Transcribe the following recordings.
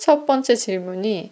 첫 번째 질문이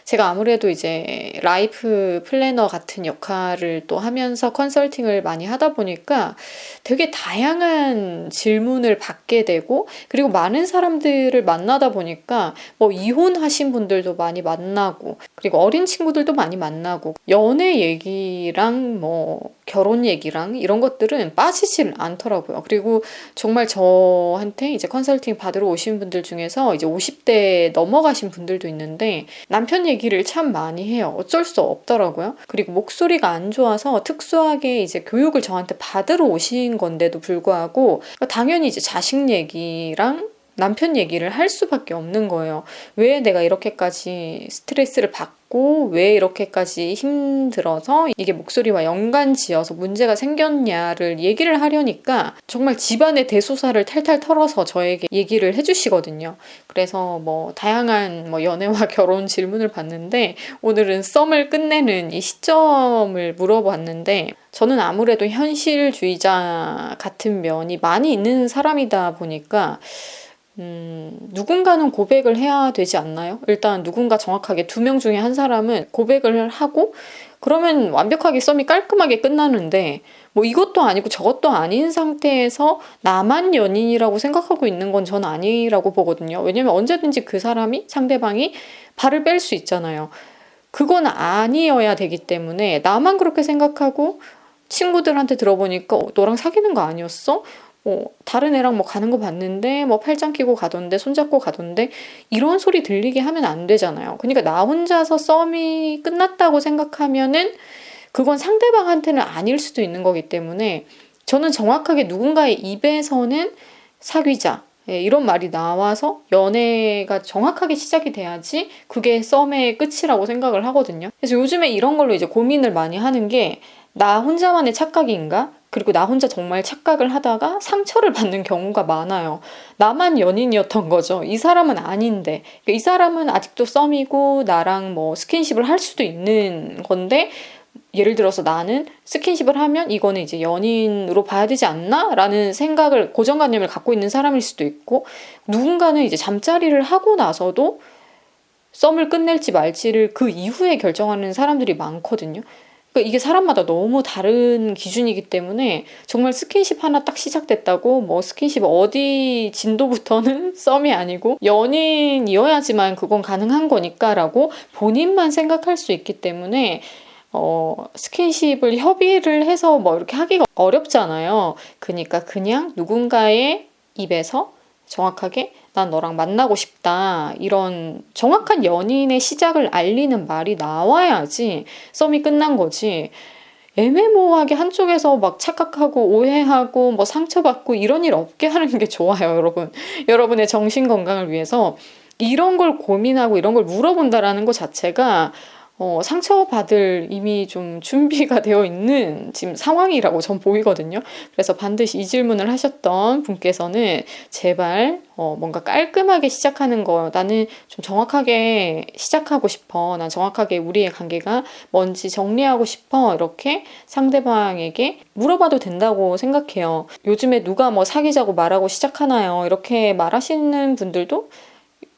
제가 아무래도 이제 라이프 플래너 같은 역할을 또 하면서 컨설팅을 많이 하다 보니까 되게 다양한 질문을 받게 되고, 그리고 많은 사람들을 만나다 보니까 뭐 이혼하신 분들도 많이 만나고, 그리고 어린 친구들도 많이 만나고, 연애 얘기랑 뭐 결혼 얘기랑 이런 것들은 빠지질 않더라고요. 그리고 정말 저한테 이제 컨설팅 받으러 오신 분들 중에서 이제 50대 넘어가신 분들도 있는데 남편 얘기를 참 많이 해요. 어쩔 수 없더라고요. 그리고 목소리가 안 좋아서 특수하게 이제 교육을 저한테 받으러 오신 건데도 불구하고 당연히 이제 자식 얘기랑 남편 얘기를 할 수밖에 없는 거예요. 왜 내가 이렇게까지 스트레스를 받고 왜 이렇게까지 힘들어서 이게 목소리와 연관지어서 문제가 생겼냐를 얘기를 하려니까 정말 집안의 대소사를 탈탈 털어서 저에게 얘기를 해주시거든요. 그래서 뭐 다양한 뭐 연애와 결혼 질문을 받는데 오늘은 썸을 끝내는 이 시점을 물어봤는데, 저는 아무래도 현실주의자 같은 면이 많이 있는 사람이다 보니까 누군가는 고백을 해야 되지 않나요? 일단 누군가 정확하게 2명 중에 한 사람은 고백을 하고 그러면 완벽하게 썸이 깔끔하게 끝나는데, 뭐 이것도 아니고 저것도 아닌 상태에서 나만 연인이라고 생각하고 있는 건 전 아니라고 보거든요. 왜냐면 언제든지 그 사람이, 상대방이 발을 뺄 수 있잖아요. 그건 아니어야 되기 때문에 나만 그렇게 생각하고 친구들한테 들어보니까 너랑 사귀는 거 아니었어? 다른 애랑 뭐 가는 거 봤는데 뭐 팔짱 끼고 가던데 손잡고 가던데, 이런 소리 들리게 하면 안 되잖아요. 그러니까 나 혼자서 썸이 끝났다고 생각하면은 그건 상대방한테는 아닐 수도 있는 거기 때문에 저는 정확하게 누군가의 입에서는 사귀자, 이런 말이 나와서 연애가 정확하게 시작이 돼야지 그게 썸의 끝이라고 생각을 하거든요. 그래서 요즘에 이런 걸로 이제 고민을 많이 하는 게, 나 혼자만의 착각인가? 그리고 나 혼자 정말 착각을 하다가 상처를 받는 경우가 많아요. 나만 연인이었던 거죠. 이 사람은 아닌데. 이 사람은 아직도 썸이고 나랑 뭐 스킨십을 할 수도 있는 건데, 예를 들어서 나는 스킨십을 하면 이거는 이제 연인으로 봐야 되지 않나? 라는 생각을, 고정관념을 갖고 있는 사람일 수도 있고, 누군가는 이제 잠자리를 하고 나서도 썸을 끝낼지 말지를 그 이후에 결정하는 사람들이 많거든요. 그러니까 이게 사람마다 너무 다른 기준이기 때문에 정말 스킨십 하나 딱 시작됐다고 뭐 스킨십 어디 진도부터는 썸이 아니고 연인이어야지만 그건 가능한 거니까라고 본인만 생각할 수 있기 때문에 스킨십을 협의를 해서 뭐 이렇게 하기가 어렵잖아요. 그러니까 그냥 누군가의 입에서 정확하게 난 너랑 만나고 싶다, 이런 정확한 연인의 시작을 알리는 말이 나와야지 썸이 끝난 거지. 애매모호하게 한쪽에서 막 착각하고 오해하고 뭐 상처받고 이런 일 없게 하는 게 좋아요, 여러분. 여러분의 정신 건강을 위해서 이런 걸 고민하고 이런 걸 물어본다라는 것 자체가 상처받을 이미 좀 준비가 되어 있는 지금 상황이라고 전 보이거든요. 그래서 반드시 이 질문을 하셨던 분께서는 제발 뭔가 깔끔하게 시작하는 거, 나는 좀 정확하게 시작하고 싶어, 난 정확하게 우리의 관계가 뭔지 정리하고 싶어, 이렇게 상대방에게 물어봐도 된다고 생각해요. 요즘에 누가 뭐 사귀자고 말하고 시작하나요? 이렇게 말하시는 분들도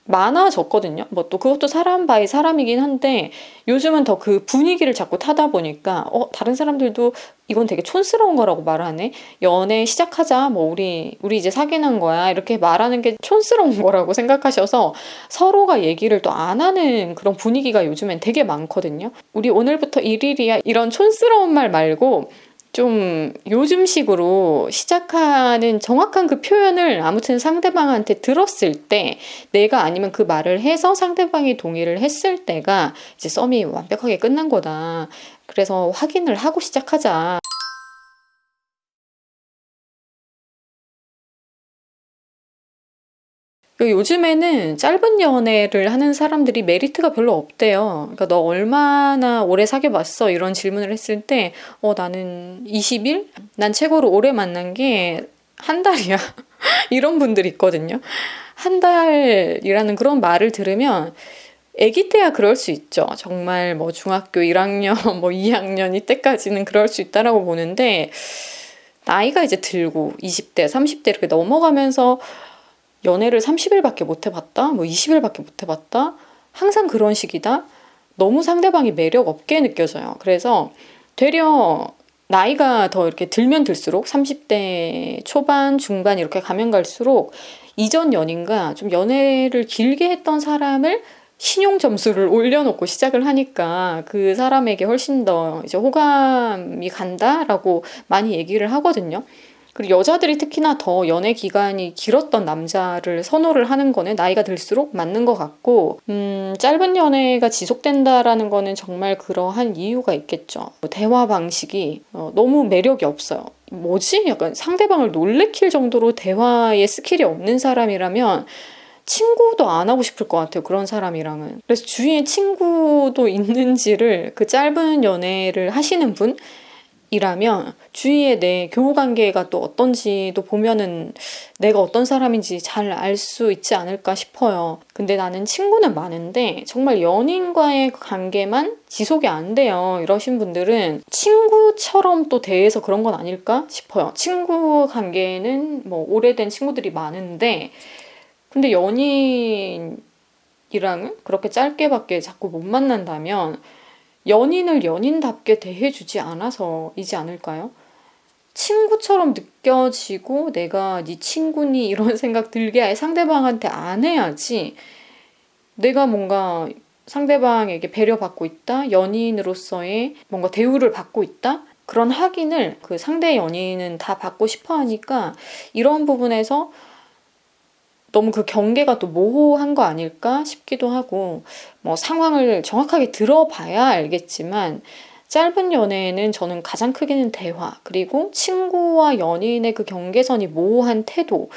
많아졌거든요. 뭐 또 그것도 사람 바이 사람이긴 한데 요즘은 더 그 분위기를 자꾸 타다 보니까 다른 사람들도 이건 되게 촌스러운 거라고 말하네. 연애 시작하자. 뭐 우리 이제 사귀는 거야. 이렇게 말하는 게 촌스러운 거라고 생각하셔서 서로가 얘기를 또 안 하는 그런 분위기가 요즘엔 되게 많거든요. 우리 오늘부터 1일이야. 이런 촌스러운 말 말고 좀 요즘식으로 시작하는 정확한 그 표현을 아무튼 상대방한테 들었을 때, 내가 아니면 그 말을 해서 상대방이 동의를 했을 때가 이제 썸이 완벽하게 끝난 거다. 그래서 확인을 하고 시작하자. 요즘에는 짧은 연애를 하는 사람들이 메리트가 별로 없대요. 그러니까 너 얼마나 오래 사귀어봤어? 이런 질문을 했을 때 나는 20일? 난 최고로 오래 만난 게 한 달이야. 이런 분들이 있거든요. 한 달이라는 그런 말을 들으면 아기 때야 그럴 수 있죠. 정말 뭐 중학교 1학년, 뭐 2학년 이때까지는 그럴 수 있다라고 보는데 나이가 이제 들고 20대, 30대 이렇게 넘어가면서 연애를 30일밖에 못 해봤다? 뭐 20일밖에 못 해봤다? 항상 그런 식이다? 너무 상대방이 매력 없게 느껴져요. 그래서 되려 나이가 더 이렇게 들면 들수록 30대 초반, 중반 이렇게 가면 갈수록 이전 연인과 좀 연애를 길게 했던 사람을 신용 점수를 올려놓고 시작을 하니까 그 사람에게 훨씬 더 이제 호감이 간다라고 많이 얘기를 하거든요. 그리고 여자들이 특히나 더 연애 기간이 길었던 남자를 선호를 하는 거는 나이가 들수록 맞는 것 같고, 짧은 연애가 지속된다라는 거는 정말 그러한 이유가 있겠죠. 대화 방식이 너무 매력이 없어요. 뭐지? 약간 상대방을 놀래킬 정도로 대화에 스킬이 없는 사람이라면 친구도 안 하고 싶을 것 같아요. 그런 사람이랑은. 그래서 주위에 친구도 있는지를 그 짧은 연애를 하시는 분 이라면 주위에 내 교우 관계가 또 어떤지도 보면은 내가 어떤 사람인지 잘 알 수 있지 않을까 싶어요. 근데 나는 친구는 많은데 정말 연인과의 관계만 지속이 안 돼요. 이러신 분들은 친구처럼 또 대해서 그런 건 아닐까 싶어요. 친구 관계는 뭐 오래된 친구들이 많은데 근데 연인이랑은 그렇게 짧게밖에 자꾸 못 만난다면 연인을 연인답게 대해주지 않아서이지 않을까요? 친구처럼 느껴지고 내가 네 친구니 이런 생각 들게 아예 상대방한테 안 해야지 내가 뭔가 상대방에게 배려받고 있다, 연인으로서의 뭔가 대우를 받고 있다, 그런 확인을 그 상대 연인은 다 받고 싶어 하니까 이런 부분에서 너무 그 경계가 또 모호한 거 아닐까 싶기도 하고, 뭐 상황을 정확하게 들어봐야 알겠지만 짧은 연애에는 저는 가장 크게는 대화, 그리고 친구와 연인의 그 경계선이 모호한 태도,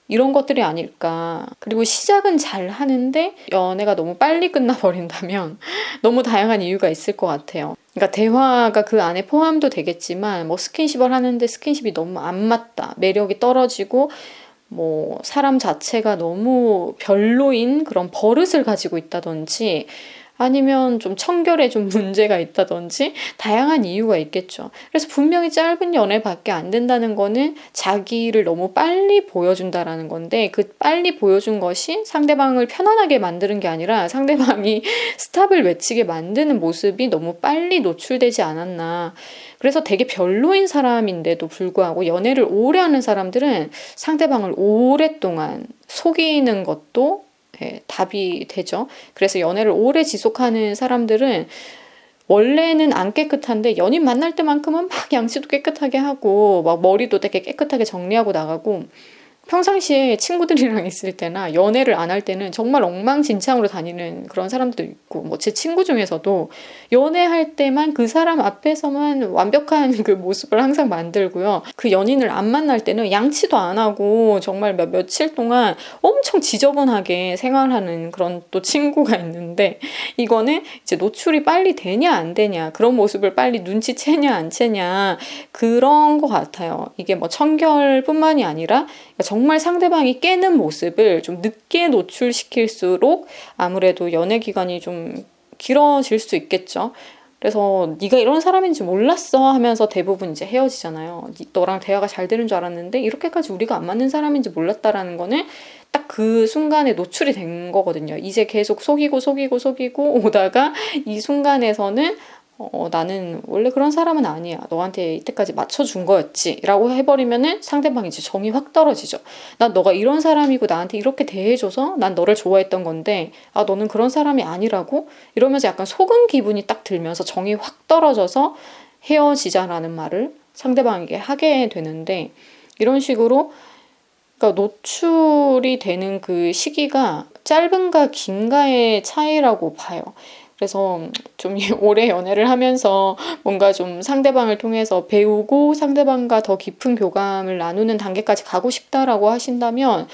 이런 것들이 아닐까. 그리고 시작은 잘 하는데 연애가 너무 빨리 끝나버린다면 너무 다양한 이유가 있을 것 같아요. 그러니까 대화가 그 안에 포함도 되겠지만 뭐 스킨십을 하는데 스킨십이 너무 안 맞다, 매력이 떨어지고 뭐 사람 자체가 너무 별로인 그런 버릇을 가지고 있다든지 아니면 좀 청결에 좀 문제가 있다든지 다양한 이유가 있겠죠. 그래서 분명히 짧은 연애밖에 안 된다는 거는 자기를 너무 빨리 보여준다라는 건데 그 빨리 보여준 것이 상대방을 편안하게 만드는 게 아니라 상대방이 스탑을 외치게 만드는 모습이 너무 빨리 노출되지 않았나. 그래서 되게 별로인 사람인데도 불구하고 연애를 오래 하는 사람들은 상대방을 오랫동안 속이는 것도 답이 되죠. 그래서 연애를 오래 지속하는 사람들은 원래는 안 깨끗한데 연인 만날 때만큼은 막 양치도 깨끗하게 하고 막 머리도 되게 깨끗하게 정리하고 나가고 평상시에 친구들이랑 있을 때나 연애를 안 할 때는 정말 엉망진창으로 다니는 그런 사람들도 있고 뭐 제 친구 중에서도 연애할 때만 그 사람 앞에서만 완벽한 그 모습을 항상 만들고요. 그 연인을 안 만날 때는 양치도 안 하고 정말 며칠 동안 엄청 지저분하게 생활하는 그런 또 친구가 있는데 이거는 이제 노출이 빨리 되냐 안 되냐 그런 모습을 빨리 눈치채냐 안 채냐 그런 것 같아요. 이게 뭐 청결뿐만이 아니라 정말 상대방이 깨는 모습을 좀 늦게 노출시킬수록 아무래도 연애 기간이 좀 길어질 수 있겠죠. 그래서 네가 이런 사람인지 몰랐어 하면서 대부분 이제 헤어지잖아요. 너랑 대화가 잘 되는 줄 알았는데 이렇게까지 우리가 안 맞는 사람인지 몰랐다라는 거는 딱 그 순간에 노출이 된 거거든요. 이제 계속 속이고 오다가 이 순간에서는 나는 원래 그런 사람은 아니야. 너한테 이때까지 맞춰준 거였지. 라고 해버리면은 상대방이 이제 정이 확 떨어지죠. 난 너가 이런 사람이고 나한테 이렇게 대해줘서 난 너를 좋아했던 건데, 아, 너는 그런 사람이 아니라고? 이러면서 약간 속은 기분이 딱 들면서 정이 확 떨어져서 헤어지자라는 말을 상대방에게 하게 되는데, 이런 식으로 그러니까 노출이 되는 그 시기가 짧은가 긴가의 차이라고 봐요. 그래서 좀 오래 연애를 하면서 뭔가 좀 상대방을 통해서 배우고 상대방과 더 깊은 교감을 나누는 단계까지 가고 싶다라고 하신다면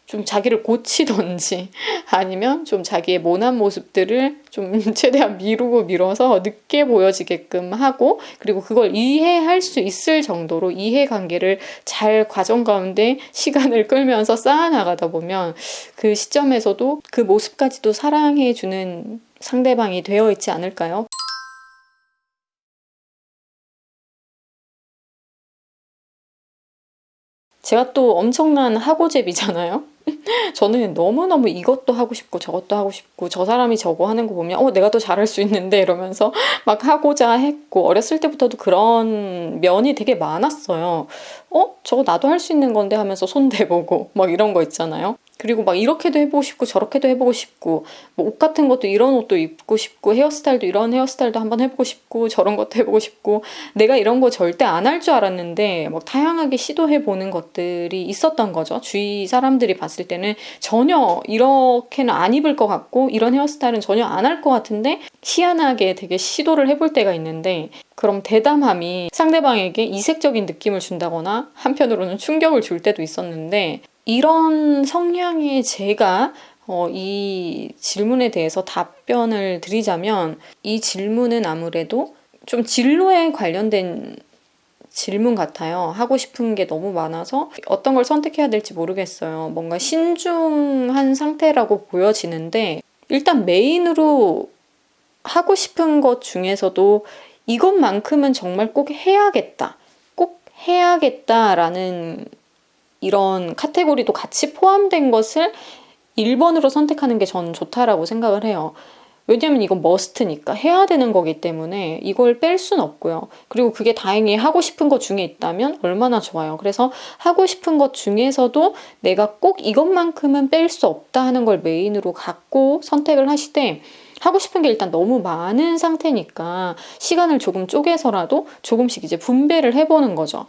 좀 자기를 고치던지 아니면 좀 자기의 모난 모습들을 좀 최대한 미뤄서 늦게 보여지게끔 하고 그리고 그걸 이해할 수 있을 정도로 이해관계를 잘 과정 가운데 시간을 끌면서 쌓아나가다 보면 그 시점에서도 그 모습까지도 사랑해주는 상대방이 되어 있지 않을까요? 제가 또 엄청난 하고잽이잖아요. 저는 너무너무 이것도 하고 싶고 저것도 하고 싶고 저 사람이 저거 하는 거 보면 내가 더 잘할 수 있는데 이러면서 막 하고자 했고 어렸을 때부터도 그런 면이 되게 많았어요. 저거 나도 할 수 있는 건데 하면서 손 대보고 막 이런 거 있잖아요. 그리고 막 이렇게도 해보고 싶고 저렇게도 해보고 싶고 뭐 옷 같은 것도 이런 옷도 입고 싶고 헤어스타일도 이런 헤어스타일도 한번 해보고 싶고 저런 것도 해보고 싶고 내가 이런 거 절대 안 할 줄 알았는데 막 다양하게 시도해보는 것들이 있었던 거죠. 주위 사람들이 봤을 때는 전혀 이렇게는 안 입을 것 같고 이런 헤어스타일은 전혀 안 할 것 같은데 희한하게 되게 시도를 해볼 때가 있는데 그럼 대담함이 상대방에게 이색적인 느낌을 준다거나 한편으로는 충격을 줄 때도 있었는데 이런 성향의 제가 이 질문에 대해서 답변을 드리자면 이 질문은 아무래도 좀 진로에 관련된 질문 같아요. 하고 싶은 게 너무 많아서 어떤 걸 선택해야 될지 모르겠어요. 뭔가 신중한 상태라고 보여지는데 일단 메인으로 하고 싶은 것 중에서도 이것만큼은 정말 꼭 해야겠다. 꼭 해야겠다라는 이런 카테고리도 같이 포함된 것을 1번으로 선택하는 게 전 좋다라고 생각을 해요. 왜냐면 이건 머스트니까 해야 되는 거기 때문에 이걸 뺄 순 없고요. 그리고 그게 다행히 하고 싶은 것 중에 있다면 얼마나 좋아요. 그래서 하고 싶은 것 중에서도 내가 꼭 이것만큼은 뺄 수 없다 하는 걸 메인으로 갖고 선택을 하시되 하고 싶은 게 일단 너무 많은 상태니까 시간을 조금 쪼개서라도 조금씩 이제 분배를 해보는 거죠.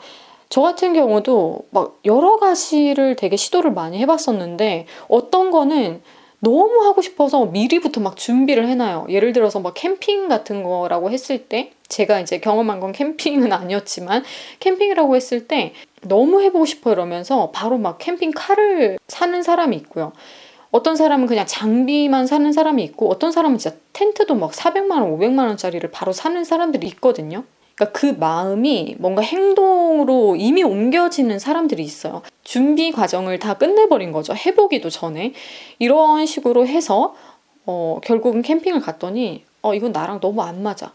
저 같은 경우도 막 여러 가지를 되게 시도를 많이 해봤었는데 어떤 거는 너무 하고 싶어서 미리부터 막 준비를 해놔요. 예를 들어서 막 캠핑 같은 거라고 했을 때 제가 이제 경험한 건 캠핑은 아니었지만 캠핑이라고 했을 때 너무 해보고 싶어 이러면서 바로 막 캠핑카를 사는 사람이 있고요. 어떤 사람은 그냥 장비만 사는 사람이 있고 어떤 사람은 진짜 텐트도 막 400만 원, 500만 원짜리를 바로 사는 사람들이 있거든요. 그러니까 그 마음이 뭔가 행동으로 이미 옮겨지는 사람들이 있어요. 준비 과정을 다 끝내버린 거죠. 해보기도 전에. 이런 식으로 해서 결국은 캠핑을 갔더니 이건 나랑 너무 안 맞아.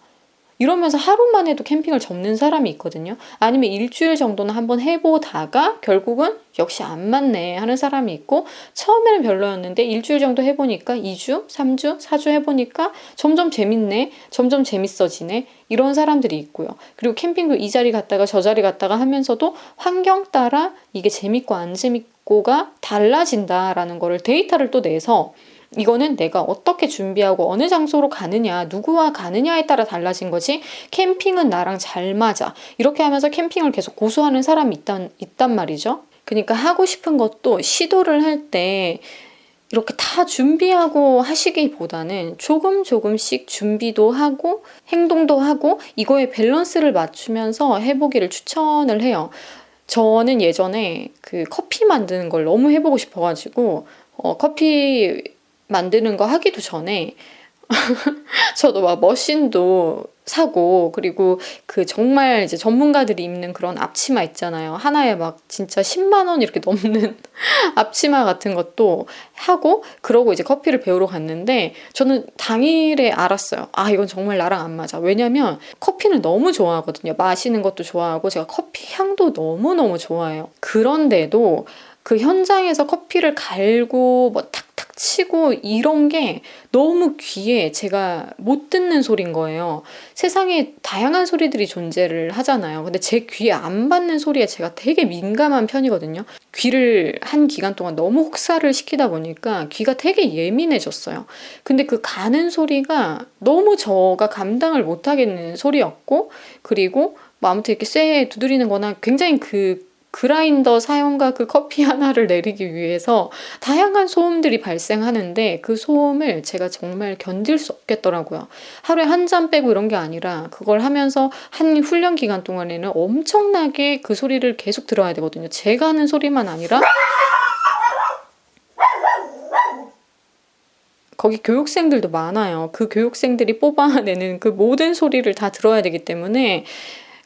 이러면서 하루만 해도 캠핑을 접는 사람이 있거든요. 아니면 일주일 정도는 한번 해보다가 결국은 역시 안 맞네 하는 사람이 있고 처음에는 별로였는데 일주일 정도 해보니까 2주, 3주, 4주 해보니까 점점 재밌네, 점점 재밌어지네 이런 사람들이 있고요. 그리고 캠핑도 이 자리 갔다가 저 자리 갔다가 하면서도 환경 따라 이게 재밌고 안 재밌고가 달라진다라는 거를 데이터를 또 내서 이거는 내가 어떻게 준비하고 어느 장소로 가느냐, 누구와 가느냐에 따라 달라진 거지 캠핑은 나랑 잘 맞아. 이렇게 하면서 캠핑을 계속 고수하는 사람이 있단 말이죠. 그러니까 하고 싶은 것도 시도를 할 때 이렇게 다 준비하고 하시기보다는 조금씩 준비도 하고 행동도 하고 이거에 밸런스를 맞추면서 해보기를 추천을 해요. 저는 예전에 그 커피 만드는 걸 너무 해보고 싶어가지고 커피 만드는 거 하기도 전에 저도 막 머신도 사고 그리고 그 정말 이제 전문가들이 입는 그런 앞치마 있잖아요. 하나에 막 진짜 10만 원 이렇게 넘는 앞치마 같은 것도 하고 그러고 이제 커피를 배우러 갔는데 저는 당일에 알았어요. 이건 정말 나랑 안 맞아. 왜냐면 커피는 너무 좋아하거든요. 마시는 것도 좋아하고 제가 커피 향도 너무너무 좋아해요. 그런데도 그 현장에서 커피를 갈고 뭐 탁탁 치고 이런 게 너무 귀에 제가 못 듣는 소리인 거예요. 세상에 다양한 소리들이 존재를 하잖아요. 근데 제 귀에 안 받는 소리에 제가 되게 민감한 편이거든요. 귀를 한 기간 동안 너무 혹사를 시키다 보니까 귀가 되게 예민해졌어요. 근데 그 가는 소리가 너무 저가 감당을 못 하겠는 소리였고 그리고 뭐 아무튼 이렇게 쇠에 두드리는 거나 굉장히 그 그라인더 사용과 그 커피 하나를 내리기 위해서 다양한 소음들이 발생하는데 그 소음을 제가 정말 견딜 수 없겠더라고요. 하루에 한 잔 빼고 이런 게 아니라 그걸 하면서 한 훈련 기간 동안에는 엄청나게 그 소리를 계속 들어야 되거든요. 제가 하는 소리만 아니라 거기 교육생들도 많아요. 그 교육생들이 뽑아내는 그 모든 소리를 다 들어야 되기 때문에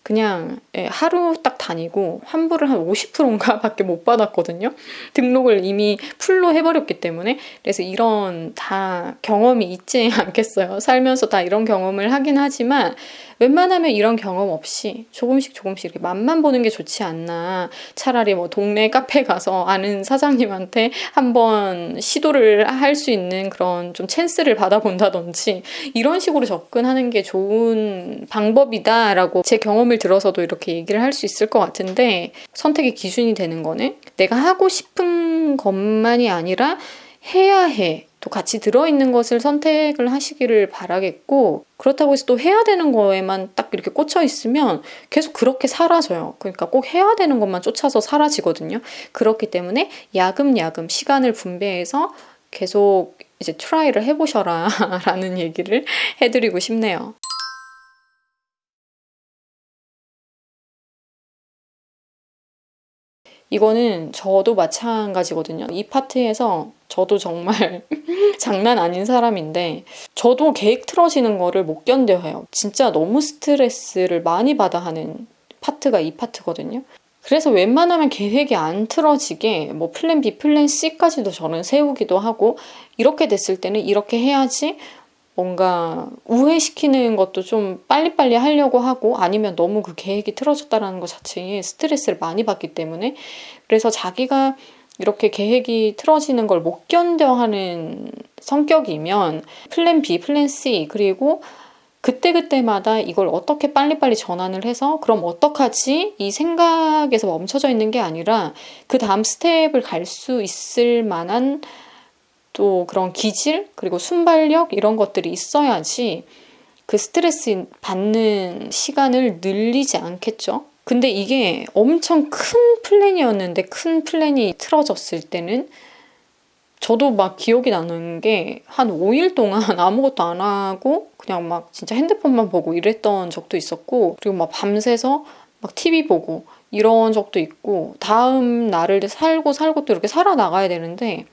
그냥 하루 딱 다니고 환불을 한 50%인가 밖에 못 받았거든요. 등록을 이미 풀로 해버렸기 때문에. 그래서 이런 다 경험이 있지 않겠어요. 살면서 다 이런 경험을 하긴 하지만 웬만하면 이런 경험 없이 조금씩 이렇게 맛만 보는 게 좋지 않나. 차라리 뭐 동네 카페 가서 아는 사장님한테 한번 시도를 할 수 있는 그런 좀 찬스를 받아본다든지 이런 식으로 접근하는 게 좋은 방법이다라고 제 경험을 들어서도 이렇게 얘기를 할 수 있을 것 같은데, 선택의 기준이 되는 거는 내가 하고 싶은 것만이 아니라 해야 해. 또 같이 들어있는 것을 선택을 하시기를 바라겠고, 그렇다고 해서 또 해야 되는 거에만 딱 이렇게 꽂혀 있으면 계속 그렇게 사라져요. 그러니까 꼭 해야 되는 것만 쫓아서 사라지거든요. 그렇기 때문에 야금야금 시간을 분배해서 계속 이제 트라이를 해보셔라 라는 얘기를 해드리고 싶네요. 이거는 저도 마찬가지거든요. 이 파트에서 저도 정말 장난 아닌 사람인데, 저도 계획 틀어지는 거를 못 견뎌해요. 진짜 너무 스트레스를 많이 받아 하는 파트가 이 파트거든요. 그래서 웬만하면 계획이 안 틀어지게 뭐 플랜 B, 플랜 C까지도 저는 세우기도 하고, 이렇게 됐을 때는 이렇게 해야지 뭔가 우회시키는 것도 좀 빨리빨리 하려고 하고, 아니면 너무 그 계획이 틀어졌다라는 것 자체에 스트레스를 많이 받기 때문에, 그래서 자기가 이렇게 계획이 틀어지는 걸 못 견뎌하는 성격이면 플랜 B, 플랜 C, 그리고 그때그때마다 이걸 어떻게 빨리빨리 전환을 해서 그럼 어떡하지? 이 생각에서 멈춰져 있는 게 아니라 그 다음 스텝을 갈 수 있을 만한 또 그런 기질, 그리고 순발력, 이런 것들이 있어야지 그 스트레스 받는 시간을 늘리지 않겠죠. 근데 이게 엄청 큰 플랜이었는데, 큰 플랜이 틀어졌을 때는 저도 막 기억이 나는 게 한 5일 동안 아무것도 안 하고 그냥 막 진짜 핸드폰만 보고 이랬던 적도 있었고, 그리고 막 밤새서 막 TV 보고 이런 적도 있고, 다음 날을 살고 또 이렇게 살아나가야 되는데,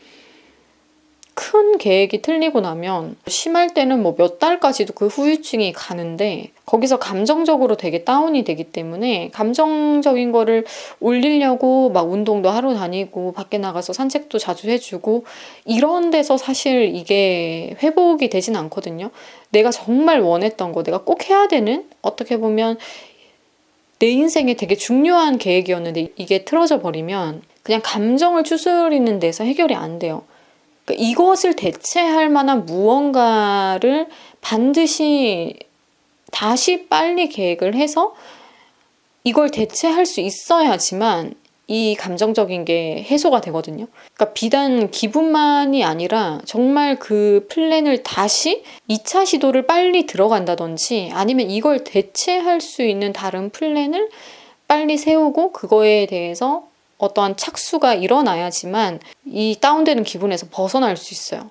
큰 계획이 틀리고 나면 심할 때는 뭐 몇 달까지도 그 후유증이 가는데, 거기서 감정적으로 되게 다운이 되기 때문에 감정적인 거를 올리려고 막 운동도 하러 다니고 밖에 나가서 산책도 자주 해주고 이런 데서 사실 이게 회복이 되진 않거든요. 내가 정말 원했던 거, 내가 꼭 해야 되는, 어떻게 보면 내 인생에 되게 중요한 계획이었는데 이게 틀어져 버리면 그냥 감정을 추스리는 데서 해결이 안 돼요. 그러니까 이것을 대체할 만한 무언가를 반드시 다시 빨리 계획을 해서 이걸 대체할 수 있어야지만 이 감정적인 게 해소가 되거든요. 그러니까 비단 기분만이 아니라 정말 그 플랜을 다시 2차 시도를 빨리 들어간다든지, 아니면 이걸 대체할 수 있는 다른 플랜을 빨리 세우고 그거에 대해서 어떠한 착수가 일어나야지만 이 다운되는 기분에서 벗어날 수 있어요.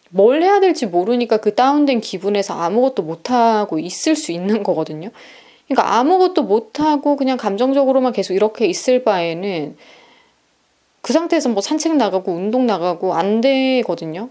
뭘 해야 될지 모르니까 그 다운된 기분에서 아무것도 못하고 있을 수 있는 거거든요. 그러니까 아무것도 못하고 그냥 감정적으로만 계속 이렇게 있을 바에는 그 상태에서 뭐 산책 나가고 운동 나가고 안 되거든요.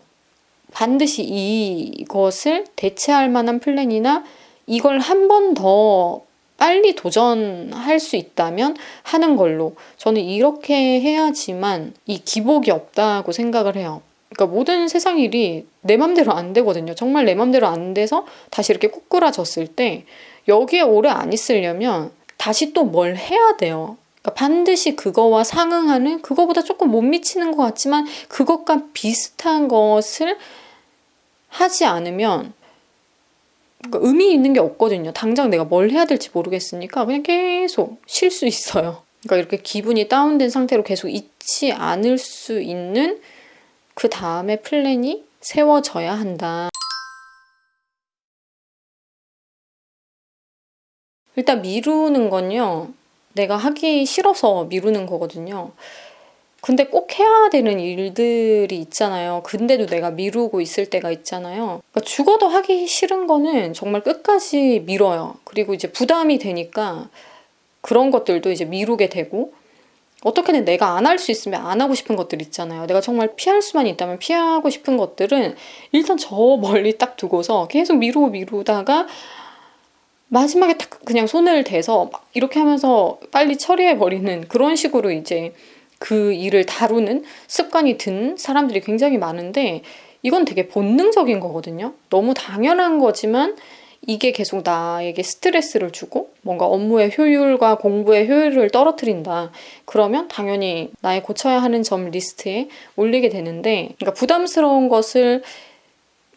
반드시 이것을 대체할 만한 플랜이나 이걸 한 번 더 빨리 도전할 수 있다면 하는 걸로, 저는 이렇게 해야지만 이 기복이 없다고 생각을 해요. 그러니까 모든 세상 일이 내 맘대로 안 되거든요. 정말 내 맘대로 안 돼서 다시 이렇게 꼬꾸라졌을 때 여기에 오래 안 있으려면 다시 또 뭘 해야 돼요. 그러니까 반드시 그거와 상응하는, 그거보다 조금 못 미치는 것 같지만 그것과 비슷한 것을 하지 않으면 그러니까 의미 있는 게 없거든요. 당장 내가 뭘 해야 될지 모르겠으니까 그냥 계속 쉴 수 있어요. 그러니까 이렇게 기분이 다운된 상태로 계속 있지 않을 수 있는 그 다음에 플랜이 세워져야 한다. 일단 미루는 건요, 내가 하기 싫어서 미루는 거거든요. 근데 꼭 해야 되는 일들이 있잖아요. 근데도 내가 미루고 있을 때가 있잖아요. 그러니까 죽어도 하기 싫은 거는 정말 끝까지 미뤄요. 그리고 이제 부담이 되니까 그런 것들도 이제 미루게 되고, 어떻게든 내가 안 할 수 있으면 안 하고 싶은 것들 있잖아요. 내가 정말 피할 수만 있다면 피하고 싶은 것들은 일단 저 멀리 딱 두고서 계속 미루다가 마지막에 딱 그냥 손을 대서 막 이렇게 하면서 빨리 처리해버리는, 그런 식으로 이제 그 일을 다루는 습관이 든 사람들이 굉장히 많은데, 이건 되게 본능적인 거거든요. 너무 당연한 거지만 이게 계속 나에게 스트레스를 주고 뭔가 업무의 효율과 공부의 효율을 떨어뜨린다. 그러면 당연히 나의 고쳐야 하는 점 리스트에 올리게 되는데, 그러니까 부담스러운 것을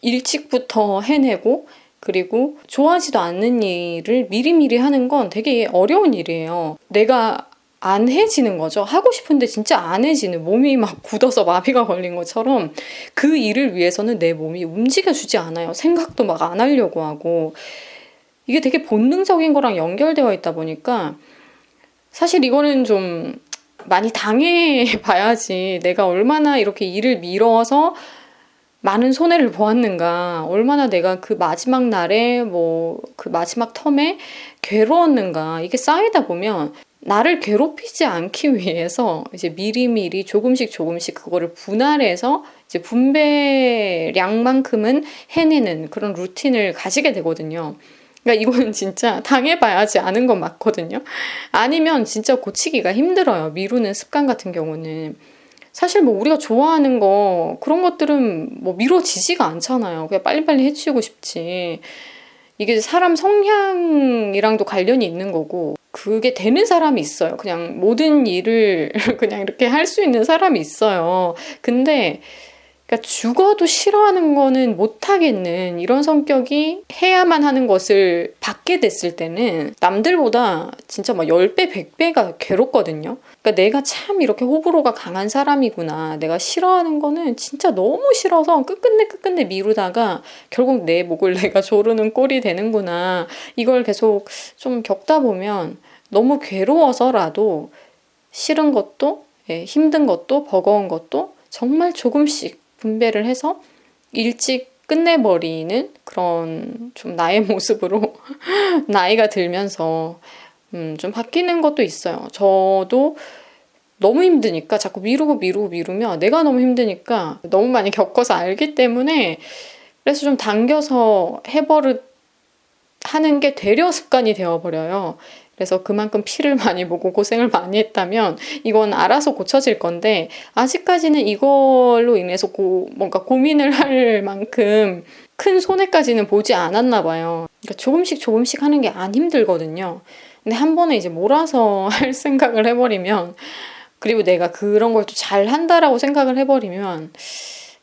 일찍부터 해내고 그리고 좋아하지도 않는 일을 미리미리 하는 건 되게 어려운 일이에요. 내가 안 해지는 거죠. 하고 싶은데 진짜 안 해지는, 몸이 막 굳어서 마비가 걸린 것처럼 그 일을 위해서는 내 몸이 움직여주지 않아요. 생각도 막 안 하려고 하고. 이게 되게 본능적인 거랑 연결되어 있다 보니까 사실 이거는 좀 많이 당해봐야지 내가 얼마나 이렇게 일을 미뤄서 많은 손해를 보았는가, 얼마나 내가 그 마지막 날에 그 마지막 텀에 괴로웠는가, 이게 쌓이다 보면 나를 괴롭히지 않기 위해서 이제 미리미리 조금씩 그거를 분할해서 이제 분배량만큼은 해내는 그런 루틴을 가지게 되거든요. 그러니까 이거는 진짜 당해봐야지 아는 건 맞거든요. 아니면 진짜 고치기가 힘들어요. 미루는 습관 같은 경우는. 사실 우리가 좋아하는 거, 그런 것들은 미뤄지지가 않잖아요. 그냥 빨리빨리 해치우고 싶지. 이게 사람 성향이랑도 관련이 있는 거고, 그게 되는 사람이 있어요. 그냥 모든 일을 그냥 이렇게 할 수 있는 사람이 있어요. 근데 그러니까 죽어도 싫어하는 거는 못하겠는 이런 성격이 해야만 하는 것을 받게 됐을 때는 남들보다 진짜 10배, 100배가 괴롭거든요. 그러니까 내가 참 이렇게 호불호가 강한 사람이구나. 내가 싫어하는 거는 진짜 너무 싫어서 끝끝내 미루다가 결국 내 목을 내가 조르는 꼴이 되는구나. 이걸 계속 좀 겪다 보면 너무 괴로워서라도 싫은 것도, 힘든 것도, 버거운 것도 정말 조금씩 분배를 해서 일찍 끝내버리는 그런 좀 나의 모습으로 나이가 들면서 좀 바뀌는 것도 있어요. 저도 너무 힘드니까 자꾸 미루면 내가 너무 힘드니까 너무 많이 겪어서 알기 때문에, 그래서 좀 당겨서 해버릇 하는 게 되려 습관이 되어버려요. 그래서 그만큼 피를 많이 보고 고생을 많이 했다면 이건 알아서 고쳐질 건데, 아직까지는 이걸로 인해서 뭔가 고민을 할 만큼 큰 손해까지는 보지 않았나 봐요. 그러니까 조금씩 하는 게 안 힘들거든요. 근데 한 번에 이제 몰아서 할 생각을 해버리면, 그리고 내가 그런 걸 또 잘한다라고 생각을 해버리면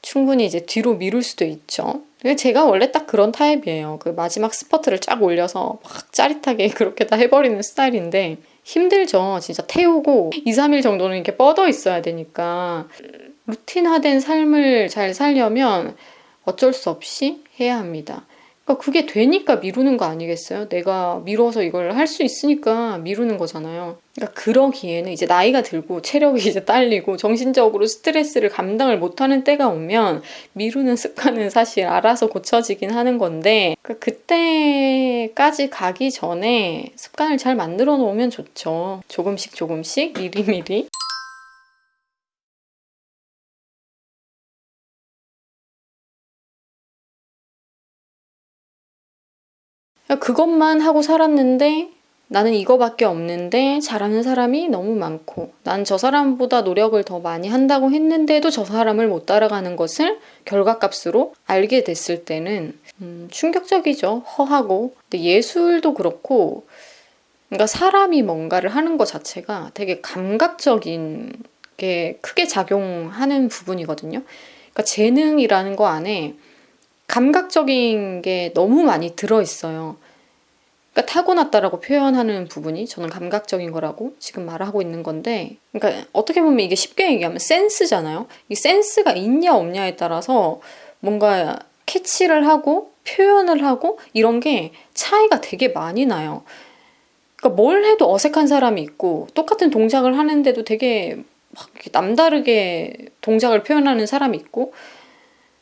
충분히 이제 뒤로 미룰 수도 있죠. 제가 원래 딱 그런 타입이에요. 그 마지막 스퍼트를 쫙 올려서 막 짜릿하게 그렇게 다 해버리는 스타일인데 힘들죠. 진짜 태우고 2, 3일 정도는 이렇게 뻗어 있어야 되니까 루틴화된 삶을 잘 살려면 어쩔 수 없이 해야 합니다. 그러니까 그게 되니까 미루는 거 아니겠어요? 내가 미뤄서 이걸 할 수 있으니까 미루는 거잖아요. 그러니까 그러기에는 이제 나이가 들고 체력이 이제 딸리고 정신적으로 스트레스를 감당을 못하는 때가 오면 미루는 습관은 사실 알아서 고쳐지긴 하는 건데, 그러니까 그때까지 가기 전에 습관을 잘 만들어 놓으면 좋죠. 조금씩 미리미리. 그것만 하고 살았는데 나는 이거밖에 없는데 잘하는 사람이 너무 많고, 난 저 사람보다 노력을 더 많이 한다고 했는데도 저 사람을 못 따라가는 것을 결과값으로 알게 됐을 때는 충격적이죠. 허하고. 근데 예술도 그렇고, 그러니까 사람이 뭔가를 하는 것 자체가 되게 감각적인 게 크게 작용하는 부분이거든요. 그러니까 재능이라는 거 안에 감각적인 게 너무 많이 들어있어요. 그러니까 타고났다라고 표현하는 부분이 저는 감각적인 거라고 지금 말하고 있는 건데, 그러니까 어떻게 보면 이게 쉽게 얘기하면 센스잖아요. 이 센스가 있냐 없냐에 따라서 뭔가 캐치를 하고 표현을 하고 이런 게 차이가 되게 많이 나요. 그러니까 뭘 해도 어색한 사람이 있고, 똑같은 동작을 하는데도 되게 막 남다르게 동작을 표현하는 사람이 있고,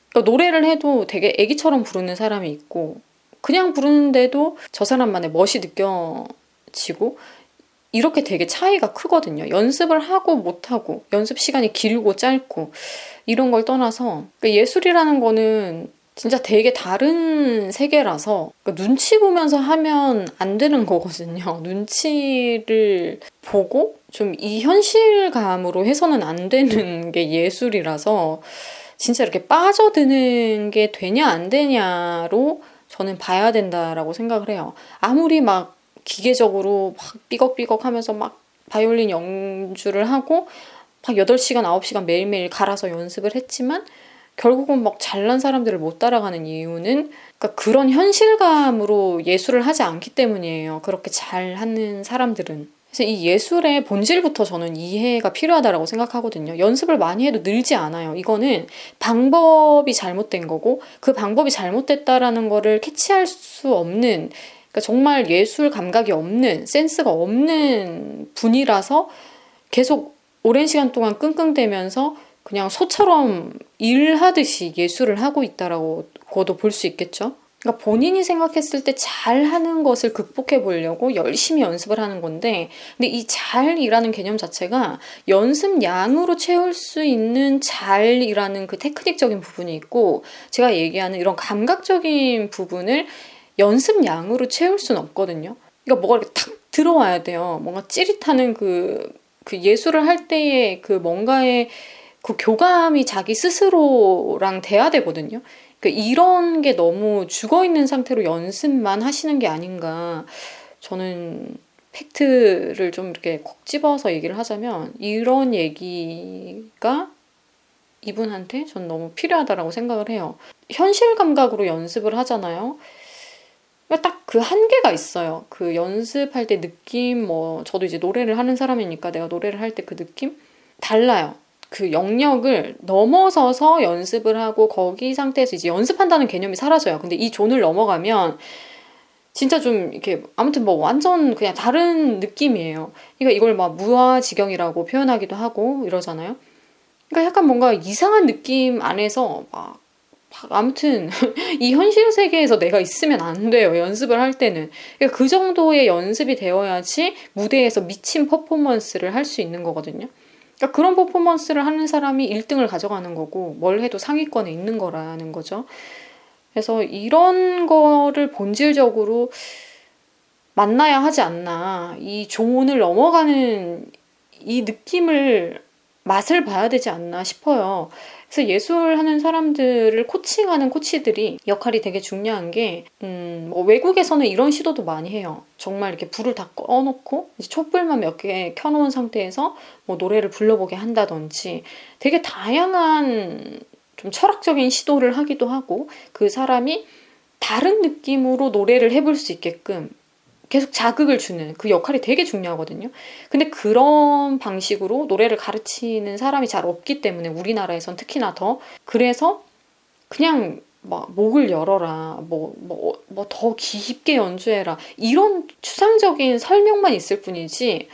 그러니까 노래를 해도 되게 애기처럼 부르는 사람이 있고, 그냥 부르는데도 저 사람만의 멋이 느껴지고, 이렇게 되게 차이가 크거든요. 연습을 하고 못하고, 연습 시간이 길고 짧고, 이런 걸 떠나서 그러니까 예술이라는 거는 진짜 되게 다른 세계라서, 그러니까 눈치 보면서 하면 안 되는 거거든요. 눈치를 보고 좀 이 현실감으로 해서는 안 되는 게 예술이라서, 진짜 이렇게 빠져드는 게 되냐 안 되냐로 저는 봐야 된다라고 생각을 해요. 아무리 막 기계적으로 막 삐걱삐걱 하면서 막 바이올린 연주를 하고 막 8시간, 9시간 매일매일 갈아서 연습을 했지만 결국은 막 잘난 사람들을 못 따라가는 이유는 그러니까 그런 현실감으로 예술을 하지 않기 때문이에요. 그렇게 잘하는 사람들은. 그래서 이 예술의 본질부터 저는 이해가 필요하다고 생각하거든요. 연습을 많이 해도 늘지 않아요. 이거는 방법이 잘못된 거고 그 방법이 잘못됐다라는 거를 캐치할 수 없는 그러니까 정말 예술 감각이 없는 센스가 없는 분이라서 계속 오랜 시간 동안 끙끙대면서 그냥 소처럼 일하듯이 예술을 하고 있다라고도 볼 수 있겠죠. 그러니까 본인이 생각했을 때 잘하는 것을 극복해 보려고 열심히 연습을 하는 건데, 근데 이 잘이라는 개념 자체가 연습량으로 채울 수 있는 잘이라는 그 테크닉적인 부분이 있고, 제가 얘기하는 이런 감각적인 부분을 연습량으로 채울 수는 없거든요. 그러니까 뭐가 이렇게 탁 들어와야 돼요. 뭔가 찌릿하는 그 예술을 할 때의 그 뭔가의 그 교감이 자기 스스로랑 돼야 되거든요. 그러니까 이런 게 너무 죽어있는 상태로 연습만 하시는 게 아닌가. 저는 팩트를 좀 이렇게 콕 집어서 얘기를 하자면 이런 얘기가 이분한테 전 너무 필요하다라고 생각을 해요. 현실 감각으로 연습을 하잖아요. 딱 그 한계가 있어요. 그 연습할 때 느낌, 저도 이제 노래를 하는 사람이니까 내가 노래를 할 때 그 느낌? 달라요. 그 영역을 넘어서서 연습을 하고 거기 상태에서 이제 연습한다는 개념이 사라져요. 근데 이 존을 넘어가면 진짜 좀 이렇게 아무튼 완전 그냥 다른 느낌이에요. 그러니까 이걸 막 무아지경이라고 표현하기도 하고 이러잖아요. 그러니까 약간 뭔가 이상한 느낌 안에서 막 아무튼 이 현실 세계에서 내가 있으면 안 돼요. 연습을 할 때는. 그러니까 그 정도의 연습이 되어야지 무대에서 미친 퍼포먼스를 할 수 있는 거거든요. 그러니까 그런 퍼포먼스를 하는 사람이 1등을 가져가는 거고 뭘 해도 상위권에 있는 거라는 거죠. 그래서 이런 거를 본질적으로 만나야 하지 않나. 이 존을 넘어가는 이 느낌을 맛을 봐야 되지 않나 싶어요. 그래서 예술하는 사람들을 코칭하는 코치들이 역할이 되게 중요한 게 외국에서는 이런 시도도 많이 해요. 정말 이렇게 불을 다 꺼놓고 이제 촛불만 몇 개 켜놓은 상태에서 노래를 불러보게 한다든지 되게 다양한 좀 철학적인 시도를 하기도 하고 그 사람이 다른 느낌으로 노래를 해볼 수 있게끔 계속 자극을 주는 그 역할이 되게 중요하거든요. 근데 그런 방식으로 노래를 가르치는 사람이 잘 없기 때문에 우리나라에선 특히나 더 그래서 그냥 막 목을 열어라 더 깊게 연주해라 이런 추상적인 설명만 있을 뿐이지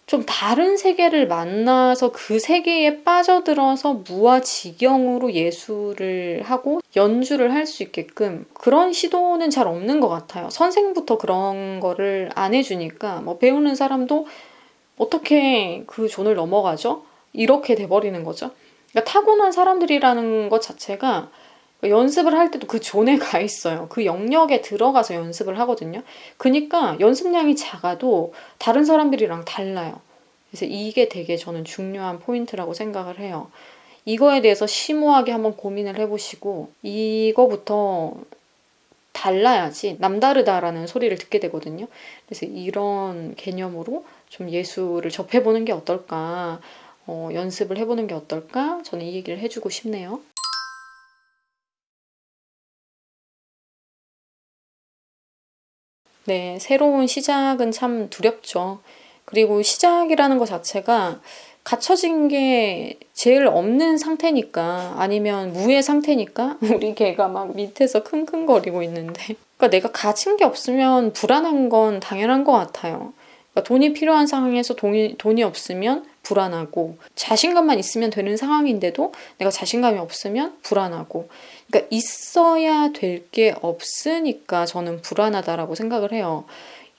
좀 다른 세계를 만나서 그 세계에 빠져들어서 무아지경으로 예술을 하고 연주를 할 수 있게끔 그런 시도는 잘 없는 것 같아요. 선생부터 그런 거를 안 해주니까 배우는 사람도 어떻게 그 존을 넘어가죠? 이렇게 돼버리는 거죠. 그러니까 타고난 사람들이라는 것 자체가 연습을 할 때도 그 존에 가 있어요. 그 영역에 들어가서 연습을 하거든요. 그러니까 연습량이 작아도 다른 사람들이랑 달라요. 그래서 이게 되게 저는 중요한 포인트라고 생각을 해요. 이거에 대해서 심오하게 한번 고민을 해보시고 이거부터 달라야지 남다르다라는 소리를 듣게 되거든요. 그래서 이런 개념으로 좀 예술을 접해보는 게 어떨까, 연습을 해보는 게 어떨까, 저는 이 얘기를 해주고 싶네요. 네, 새로운 시작은 참 두렵죠. 그리고 시작이라는 것 자체가 갖춰진 게 제일 없는 상태니까 아니면 무의 상태니까 우리 개가 막 밑에서 킁킁거리고 있는데 그러니까 내가 가진 게 없으면 불안한 건 당연한 것 같아요. 그러니까 돈이 필요한 상황에서 돈이 없으면 불안하고 자신감만 있으면 되는 상황인데도 내가 자신감이 없으면 불안하고 그러니까 있어야 될 게 없으니까 저는 불안하다라고 생각을 해요.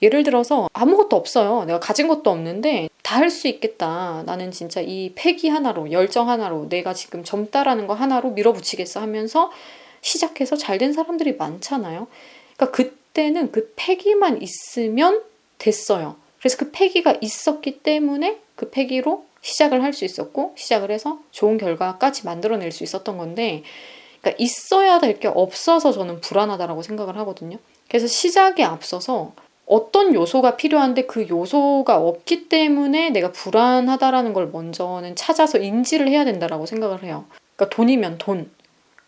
예를 들어서 아무것도 없어요. 내가 가진 것도 없는데 다 할 수 있겠다. 나는 진짜 이 패기 하나로 열정 하나로 내가 지금 젊다라는 거 하나로 밀어붙이겠어 하면서 시작해서 잘 된 사람들이 많잖아요. 그러니까 그때는 그 패기만 있으면 됐어요. 그래서 그 패기가 있었기 때문에 그 패기로 시작을 할 수 있었고 시작을 해서 좋은 결과까지 만들어낼 수 있었던 건데 그러니까 있어야 될 게 없어서 저는 불안하다라고 생각을 하거든요. 그래서 시작에 앞서서 어떤 요소가 필요한데 그 요소가 없기 때문에 내가 불안하다라는 걸 먼저는 찾아서 인지를 해야 된다라고 생각을 해요. 그러니까 돈이면 돈,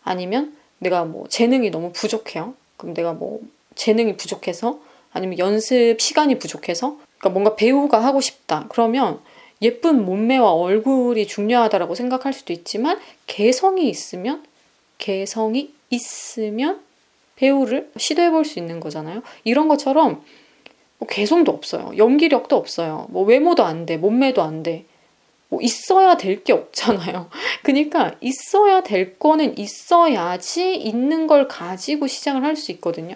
아니면 내가 뭐 재능이 너무 부족해요. 그럼 내가 뭐 재능이 부족해서, 아니면 연습 시간이 부족해서, 그러니까 뭔가 배우가 하고 싶다. 그러면 예쁜 몸매와 얼굴이 중요하다라고 생각할 수도 있지만 개성이 있으면 배우를 시도해 볼 수 있는 거잖아요. 이런 것처럼 뭐 개성도 없어요. 연기력도 없어요. 뭐 외모도 안 돼. 몸매도 안 돼. 뭐 있어야 될 게 없잖아요. 그러니까 있어야 될 거는 있어야지 있는 걸 가지고 시작을 할 수 있거든요.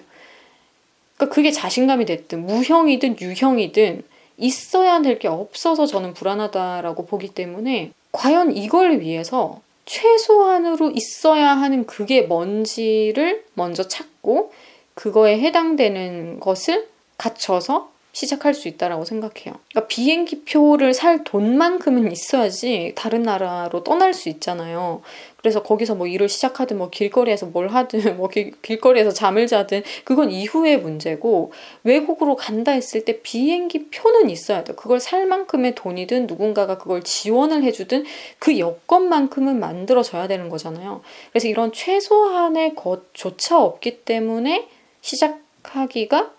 그러니까 그게 자신감이 됐든 무형이든 유형이든 있어야 될 게 없어서 저는 불안하다라고 보기 때문에, 과연 이걸 위해서 최소한으로 있어야 하는 그게 뭔지를 먼저 찾고 그거에 해당되는 것을 갖춰서 시작할 수 있다라고 생각해요. 그러니까 비행기 표를 살 돈만큼은 있어야지 다른 나라로 떠날 수 있잖아요. 그래서 거기서 뭐 일을 시작하든 뭐 길거리에서 뭘 하든 뭐 길거리에서 잠을 자든 그건 이후의 문제고, 외국으로 간다 했을 때 비행기 표는 있어야 돼요. 그걸 살 만큼의 돈이든 누군가가 그걸 지원을 해주든 그 여건만큼은 만들어져야 되는 거잖아요. 그래서 이런 최소한의 것조차 없기 때문에 시작하기가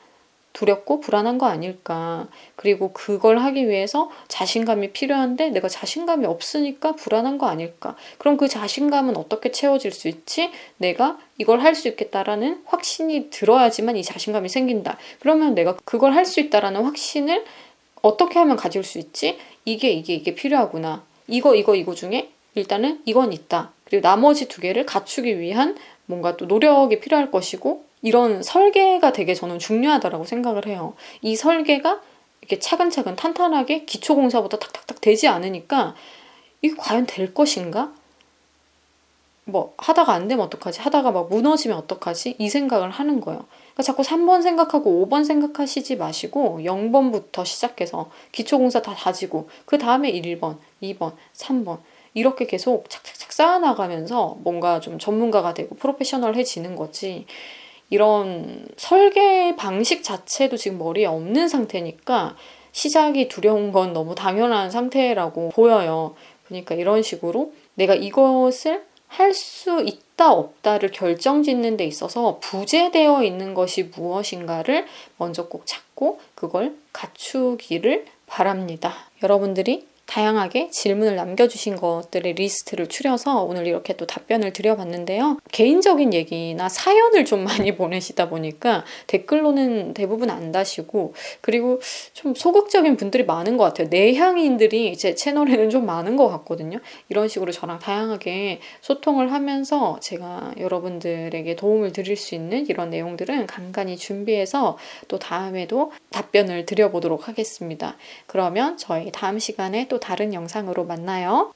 두렵고 불안한 거 아닐까. 그리고 그걸 하기 위해서 자신감이 필요한데 내가 자신감이 없으니까 불안한 거 아닐까. 그럼 그 자신감은 어떻게 채워질 수 있지? 내가 이걸 할 수 있겠다라는 확신이 들어야지만 이 자신감이 생긴다. 그러면 내가 그걸 할 수 있다라는 확신을 어떻게 하면 가질 수 있지? 이게 필요하구나. 이거 중에 일단은 이건 있다. 그리고 나머지 두 개를 갖추기 위한 뭔가 또 노력이 필요할 것이고, 이런 설계가 되게 저는 중요하다라고 생각을 해요. 이 설계가 이렇게 차근차근 탄탄하게 기초공사보다 탁탁탁 되지 않으니까 이게 과연 될 것인가? 뭐 하다가 안 되면 어떡하지? 하다가 막 무너지면 어떡하지? 이 생각을 하는 거예요. 그러니까 자꾸 3번 생각하고 5번 생각하시지 마시고 0번부터 시작해서 기초공사 다 다지고 그 다음에 1번, 2번, 3번 이렇게 계속 착착착 쌓아나가면서 뭔가 좀 전문가가 되고 프로페셔널해지는 거지. 이런 설계 방식 자체도 지금 머리에 없는 상태니까 시작이 두려운 건 너무 당연한 상태라고 보여요. 그러니까 이런 식으로 내가 이것을 할 수 있다 없다를 결정짓는 데 있어서 부재되어 있는 것이 무엇인가를 먼저 꼭 찾고 그걸 갖추기를 바랍니다. 여러분들이 다양하게 질문을 남겨주신 것들의 리스트를 추려서 오늘 이렇게 또 답변을 드려봤는데요. 개인적인 얘기나 사연을 좀 많이 보내시다 보니까 댓글로는 대부분 안 다시고, 그리고 좀 소극적인 분들이 많은 것 같아요. 내향인들이 제 채널에는 좀 많은 것 같거든요. 이런 식으로 저랑 다양하게 소통을 하면서 제가 여러분들에게 도움을 드릴 수 있는 이런 내용들은 간간히 준비해서 또 다음에도 답변을 드려보도록 하겠습니다. 그러면 저희 다음 시간에 또 다른 영상으로 만나요.